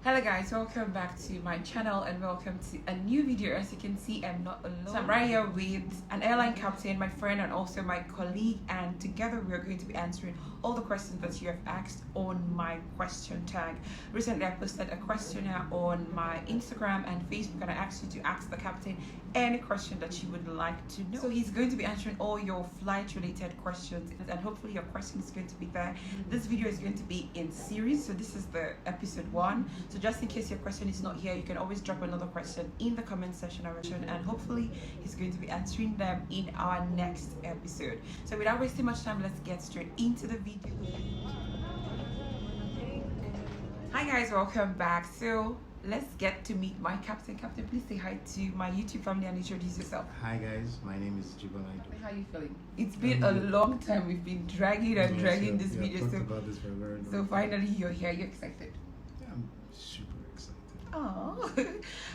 Hello guys, welcome back to my channel and welcome to a new video. As you can see, I'm not alone. So I'm right here with an airline captain, my friend and also my colleague, and together we are going to be answering all the questions that you have asked on my question tag. Recently I posted a questionnaire on my Instagram and Facebook and I asked you to ask the captain any question that you would like to know. So he's going to be answering all your flight related questions and hopefully your question is going to be there. This video is going to be in series, so this is the episode 1. So just in case your question is not here, you can always drop another question in the comment section and hopefully he's going to be answering them in our next episode. So without wasting much time, let's get straight into the video. Hi guys, welcome back. So let's get to meet my captain. Captain, please say hi to my YouTube family and introduce yourself. Hi guys, my name is Ajibola. How are you feeling? It's been a long time. We've been dragging this video. Talked about this for a very long time. Finally you're here. You're excited? Yeah, I'm super excited. Oh,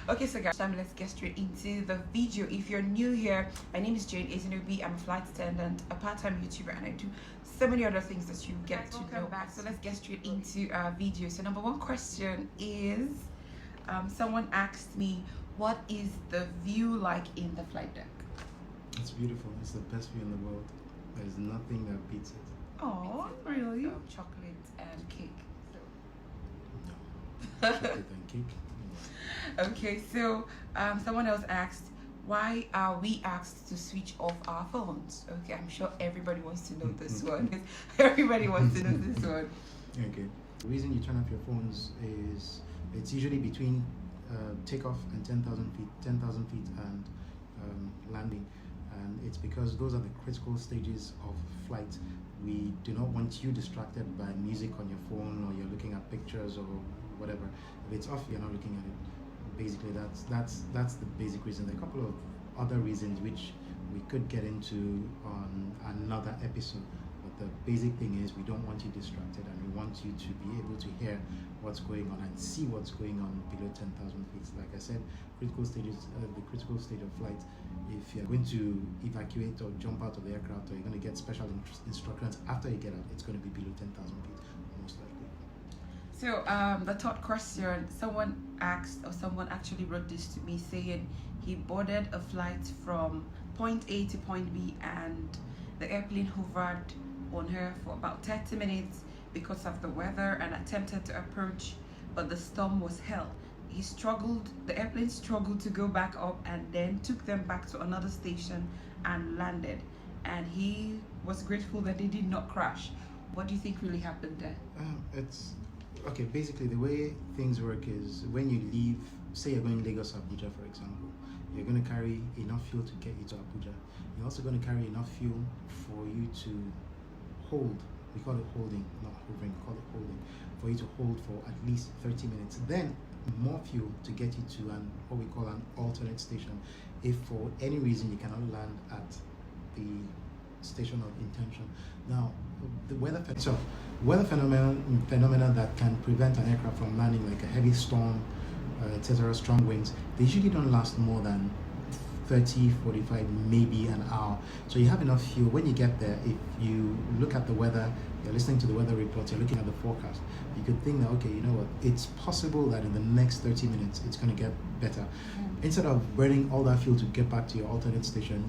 okay. So guys, let's get straight into the video. If you're new here, my name is Jane Ezinobi. I'm a flight attendant, a part-time YouTuber, and I do so many other things that you get to know. Back. So let's get straight into our video. So number one question is, someone asked me, what is the view like in the flight deck? It's beautiful. It's the best view in the world. There's nothing that beats it. Oh, really? Chocolate and cake. No. Chocolate and cake. No. Okay, so someone else asked, why are we asked to switch off our phones? Okay, I'm sure everybody wants to know this one. Everybody wants to know this one. Okay. The reason you turn off your phones is it's usually between takeoff and 10,000 feet and landing, and it's because those are the critical stages of flight. We do not want you distracted by music on your phone, or you're looking at pictures or whatever. If it's off, you're not looking at it. Basically, that's the basic reason. There are a couple of other reasons which we could get into on another episode. But the basic thing is we don't want you distracted, and we want you to be able to hear what's going on and see what's going on below 10,000 feet. Like I said, critical stages, the critical stage of flight, if you're going to evacuate or jump out of the aircraft, or you're going to get special instructions after you get out, it's going to be below 10,000 feet, most likely. So the third question, someone asked, or someone actually wrote this to me saying he boarded a flight from point A to point B and the airplane hovered on her for about 30 minutes because of the weather and attempted to approach, but the storm was hell. The airplane struggled to go back up and then took them back to another station and landed, and he was grateful that they did not crash. What do you think really happened there? It's okay. Basically, the way things work is when you leave, say you're going Lagos Abuja, for example, you're going to carry enough fuel to get you to Abuja. You're also going to carry enough fuel for you to hold. We call it holding, not hovering, we call it holding, for you to hold for at least 30 minutes. Then more fuel to get you to what we call an alternate station, if for any reason you cannot land at the station of intention. Now, the weather phenomena that can prevent an aircraft from landing, like a heavy storm, etc., strong winds, they usually don't last more than 30, 45, maybe an hour. So you have enough fuel. When you get there, if you look at the weather, you're listening to the weather reports, you're looking at the forecast, you could think that, okay, you know what, it's possible that in the next 30 minutes it's going to get better. Instead of burning all that fuel to get back to your alternate station,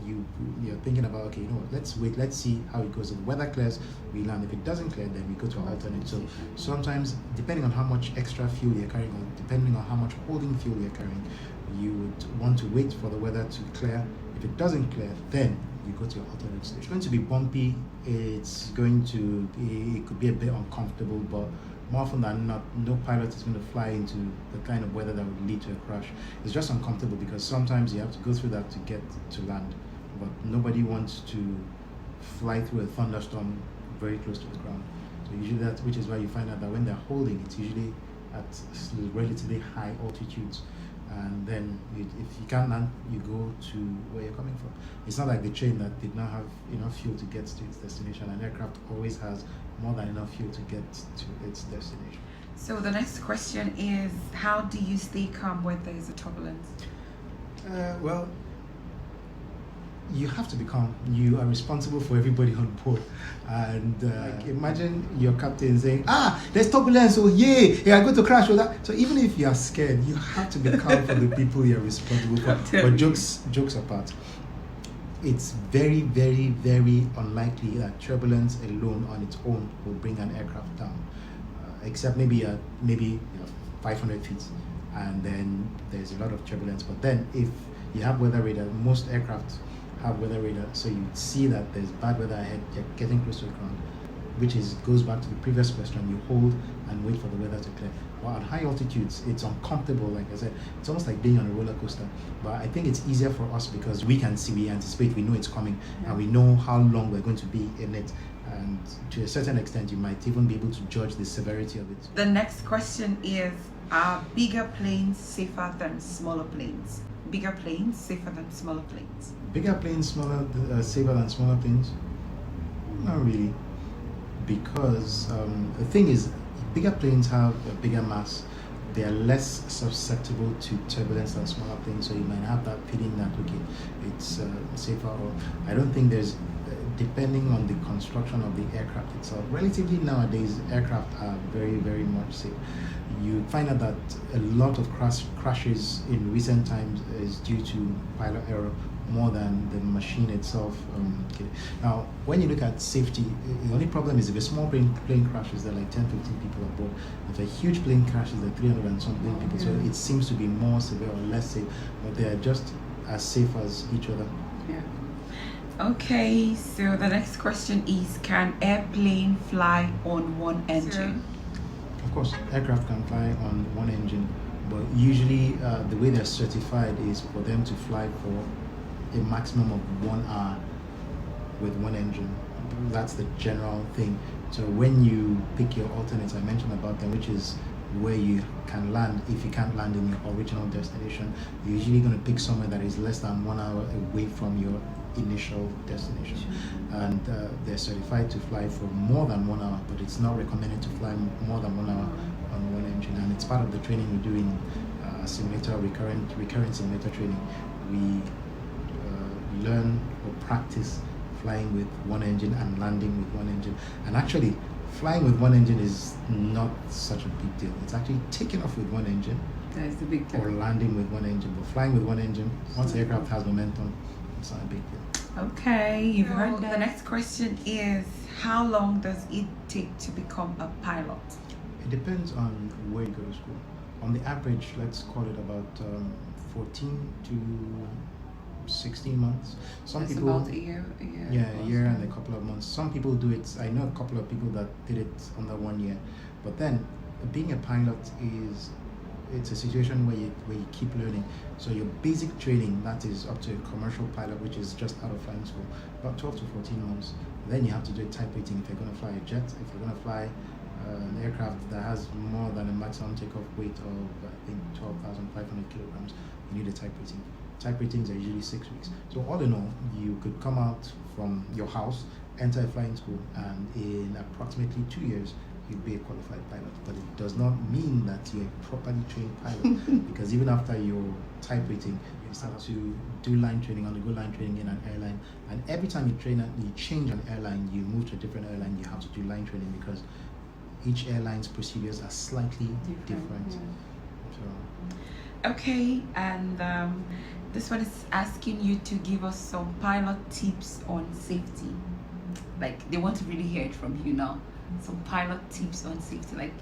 you're thinking about, okay, you know what, let's wait, let's see how it goes. If the weather clears, we land. If it doesn't clear, then we go to our alternate. So sometimes, depending on how much extra fuel you're carrying, or depending on how much holding fuel you're carrying, you would want to wait for the weather to clear. If it doesn't clear, then you go to your alternate station. It's going to be bumpy. It could be a bit uncomfortable, but more often than not, no pilot is going to fly into the kind of weather that would lead to a crash. It's just uncomfortable because sometimes you have to go through that to get to land, but nobody wants to fly through a thunderstorm very close to the ground. So usually which is why you find out that when they're holding, it's usually at relatively high altitudes. And then if you can't land, you go to where you're coming from. It's not like the train that did not have enough fuel to get to its destination. An aircraft always has more than enough fuel to get to its destination. So the next question is, how do you stay calm when there is a turbulence? Well, you have to be calm. You are responsible for everybody on board. And like, imagine your captain saying, there's turbulence, oh yeah, I'm going to crash or that. So even if you are scared, you have to be calm for the people you're responsible for. But jokes apart, it's very, very, very unlikely that turbulence alone on its own will bring an aircraft down, except maybe 500 feet, and then there's a lot of turbulence. But then if you have weather radar, most aircraft have weather radar, so you see that there's bad weather ahead, you're getting close to the ground, which goes back to the previous question. You hold and wait for the weather to clear. Well, at high altitudes, it's uncomfortable. Like I said, it's almost like being on a roller coaster. But I think it's easier for us because we can see, we anticipate, we know it's coming, and we know how long we're going to be in it. And to a certain extent, you might even be able to judge the severity of it. The next question is, are bigger planes safer than smaller planes? Bigger planes safer than smaller planes? Bigger planes safer than smaller planes? Not really. Because the thing is, bigger planes have a bigger mass. They are less susceptible to turbulence than smaller planes, so you might have that feeling that, okay, it's safer. Or I don't think there's, depending on the construction of the aircraft itself, relatively nowadays, aircraft are very, very much safe. You find out that a lot of crashes in recent times is due to pilot error more than the machine itself. Now, when you look at safety, the only problem is if a small plane crashes, there are like 10, 15 people aboard. If a huge plane crashes, there are 300 and something people. So it seems to be more severe or less safe, but they are just as safe as each other. Yeah. Okay, so the next question is, can airplane fly on one engine? Of course, aircraft can fly on one engine, but usually the way they're certified is for them to fly for a maximum of 1 hour with one engine. That's the general thing. So when you pick your alternates, I mentioned about them, which is where you can land if you can't land in your original destination, you're usually going to pick somewhere that is less than 1 hour away from your initial destination. And they're certified to fly for more than 1 hour, but it's not recommended to fly more than 1 hour on one engine. And it's part of the training we do in simulator, recurrent simulator training. We learn or practice flying with one engine and landing with one engine. And actually, flying with one engine is not such a big deal. It's actually taking off with one engine. That is the big deal. Or landing with one engine. But flying with one engine, once the aircraft has momentum, it's not a big deal. Okay, you've heard that. The next question is, how long does it take to become a pilot? It depends on where you go to school. On the average, let's call it about 14 to 16 months. Some That's people, about a year. Yeah, a year and a couple of months. Some people do it. I know a couple of people that did it under 1 year. But then, being a pilot it's a situation where you keep learning. So your basic training, that is up to a commercial pilot, which is just out of flying school, about 12 to 14 months. Then you have to do type rating if you're going to fly a jet. If you're going to fly an aircraft that has more than a maximum takeoff weight of, I think, 12,500 kilograms, you need a type rating. Type ratings are usually 6 weeks. So all in all, you could come out from your house, enter a flying school, and in approximately 2 years, you'd be a qualified pilot. But it does not mean that you're a properly trained pilot, because even after your type rating, you start to do line training, undergo line training in an airline. And every time you change an airline, you move to a different airline, you have to do line training because each airline's procedures are slightly different. Yeah. So. Okay, and this one is asking you to give us some pilot tips on safety. Like, they want to really hear it from you now. Some pilot tips on safety. Like,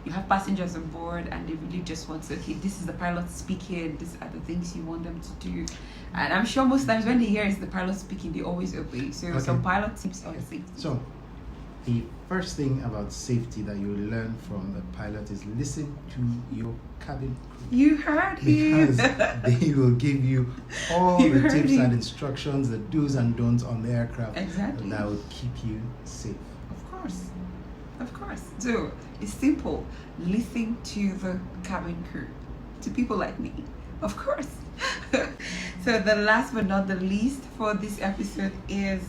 you have passengers on board and they really just want to, okay, this is the pilot speaking, these are the things you want them to do. And I'm sure most times when they hear it's the pilot speaking, they always obey. So some pilot tips on safety. So the first thing about safety that you learn from a pilot is listen to your cabin crew. You heard him. Because they will give you all the tips and instructions, the do's and don'ts on the aircraft. Exactly. That will keep you safe. Of course. So it's simple. Listen to the cabin crew, to people like me, of course. So the last but not the least for this episode is,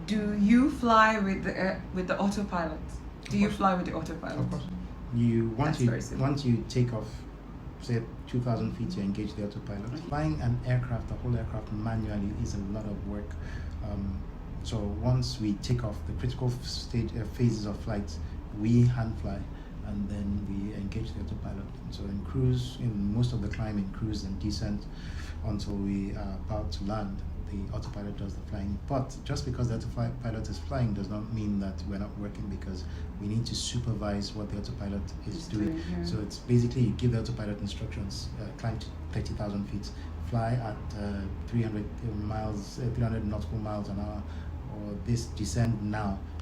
do you fly with the autopilot? Do you fly with the autopilot? Of course. Once you take off say 2,000 feet, you engage the autopilot. Flying an aircraft, a whole aircraft manually is a lot of work. So once we take off the critical phases of flight, we hand fly, and then we engage the autopilot. So in cruise, in most of the climb, in cruise and descent, until we are about to land, the autopilot does the flying. But just because the autopilot is flying does not mean that we're not working, because we need to supervise what the autopilot is doing. So it's basically, you give the autopilot instructions: climb to 30,000 feet, fly at 300 nautical miles an hour, or this descend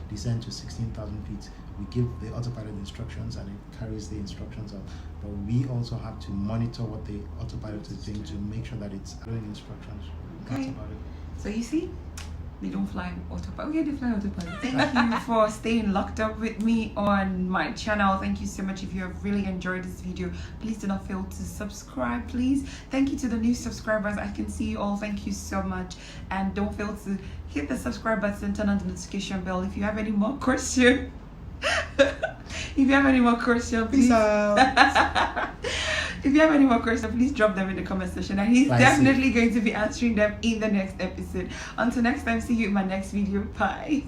to 16,000 feet. We give the autopilot instructions and it carries the instructions out. But we also have to monitor what the autopilot is doing to make sure that it's doing instructions. Okay. That's about it. So you see, they don't fly autopilot. Okay, they fly autopilot. Thank you for staying locked up with me on my channel. Thank you so much. If you have really enjoyed this video, please do not fail to subscribe, please. Thank you to the new subscribers. I can see you all. Thank you so much. And don't fail to hit the subscribe button, turn on the notification bell. If you have any more questions, please if you have any more questions, please drop them in the comment section, and he's definitely going to be answering them in the next episode. Until next time, see you in my next video. Bye.